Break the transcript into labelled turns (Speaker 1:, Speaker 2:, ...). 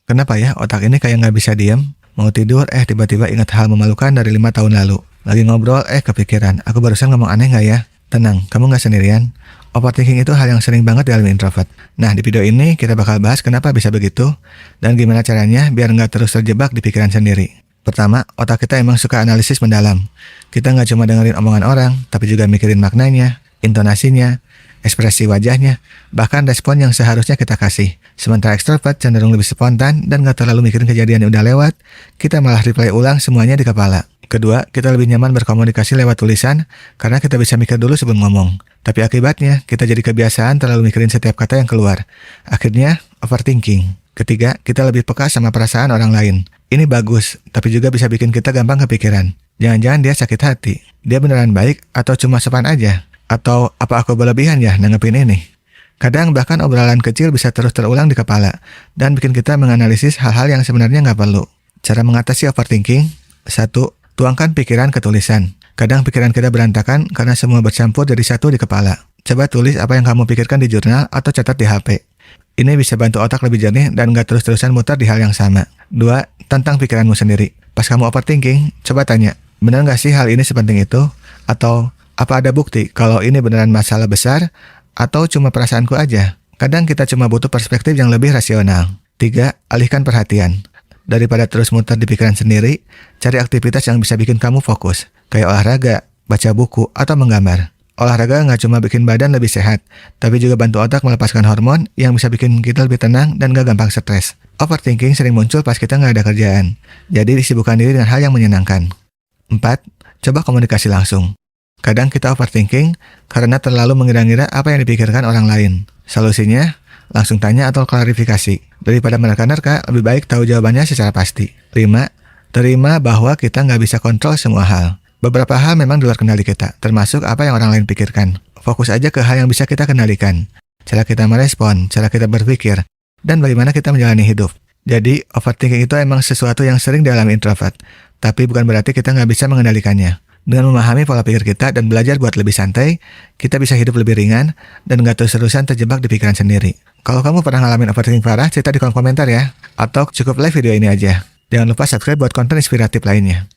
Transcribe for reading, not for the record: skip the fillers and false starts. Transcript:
Speaker 1: Kenapa ya otak ini kayak nggak bisa diam? Mau tidur, tiba-tiba ingat hal memalukan dari 5 tahun lalu. Lagi ngobrol, kepikiran, aku barusan ngomong aneh nggak ya? Tenang, kamu nggak sendirian. Overthinking itu hal yang sering banget dialami introvert. Nah, di video ini kita bakal bahas kenapa bisa begitu, dan gimana caranya biar nggak terus terjebak di pikiran sendiri. Pertama, otak kita emang suka analisis mendalam. Kita nggak cuma dengerin omongan orang, tapi juga mikirin maknanya, intonasinya, ekspresi wajahnya, bahkan respon yang seharusnya kita kasih. Sementara ekstrovert cenderung lebih spontan dan gak terlalu mikirin kejadian yang udah lewat, kita malah replay ulang semuanya di kepala. Kedua, kita lebih nyaman berkomunikasi lewat tulisan karena kita bisa mikir dulu sebelum ngomong. Tapi akibatnya, kita jadi kebiasaan terlalu mikirin setiap kata yang keluar. Akhirnya, overthinking. Ketiga, kita lebih peka sama perasaan orang lain. Ini bagus, tapi juga bisa bikin kita gampang kepikiran. Jangan-jangan dia sakit hati. Dia beneran baik atau cuma sopan aja? Atau apa aku berlebihan ya nanggepin ini? Kadang bahkan obrolan kecil bisa terus terulang di kepala dan bikin kita menganalisis hal-hal yang sebenarnya nggak perlu. Cara mengatasi overthinking: 1. Tuangkan pikiran ke tulisan. Kadang pikiran kita berantakan karena semua bercampur jadi satu di kepala. Coba tulis apa yang kamu pikirkan di jurnal atau catat di HP. Ini bisa bantu otak lebih jernih dan nggak terus-terusan muter di hal yang sama. 2. Tantang pikiranmu sendiri. Pas kamu overthinking, coba tanya, benar nggak sih hal ini sepenting itu? Atau apa ada bukti kalau ini beneran masalah besar atau cuma perasaanku aja? Kadang kita cuma butuh perspektif yang lebih rasional. 3. Alihkan perhatian. Daripada terus muter di pikiran sendiri, cari aktivitas yang bisa bikin kamu fokus. Kayak olahraga, baca buku, atau menggambar. Olahraga nggak cuma bikin badan lebih sehat, tapi juga bantu otak melepaskan hormon yang bisa bikin kita lebih tenang dan gak gampang stres. Overthinking sering muncul pas kita nggak ada kerjaan. Jadi disibukkan diri dengan hal yang menyenangkan. 4. Coba komunikasi langsung. Kadang kita overthinking karena terlalu mengira-ngira apa yang dipikirkan orang lain. Solusinya, langsung tanya atau klarifikasi. Daripada menerka-nerka, lebih baik tahu jawabannya secara pasti. 5. Terima bahwa kita nggak bisa kontrol semua hal. Beberapa hal memang di luar kendali kita, termasuk apa yang orang lain pikirkan. Fokus aja ke hal yang bisa kita kendalikan. Cara kita merespon, cara kita berpikir, dan bagaimana kita menjalani hidup. Jadi, overthinking itu emang sesuatu yang sering dialami introvert. Tapi bukan berarti kita nggak bisa mengendalikannya. Dengan memahami pola pikir kita dan belajar buat lebih santai, kita bisa hidup lebih ringan dan gak terus-terusan terjebak di pikiran sendiri. Kalau kamu pernah ngalamin overthinking parah, cerita di kolom komentar ya. Atau cukup like video ini aja. Jangan lupa subscribe buat konten inspiratif lainnya.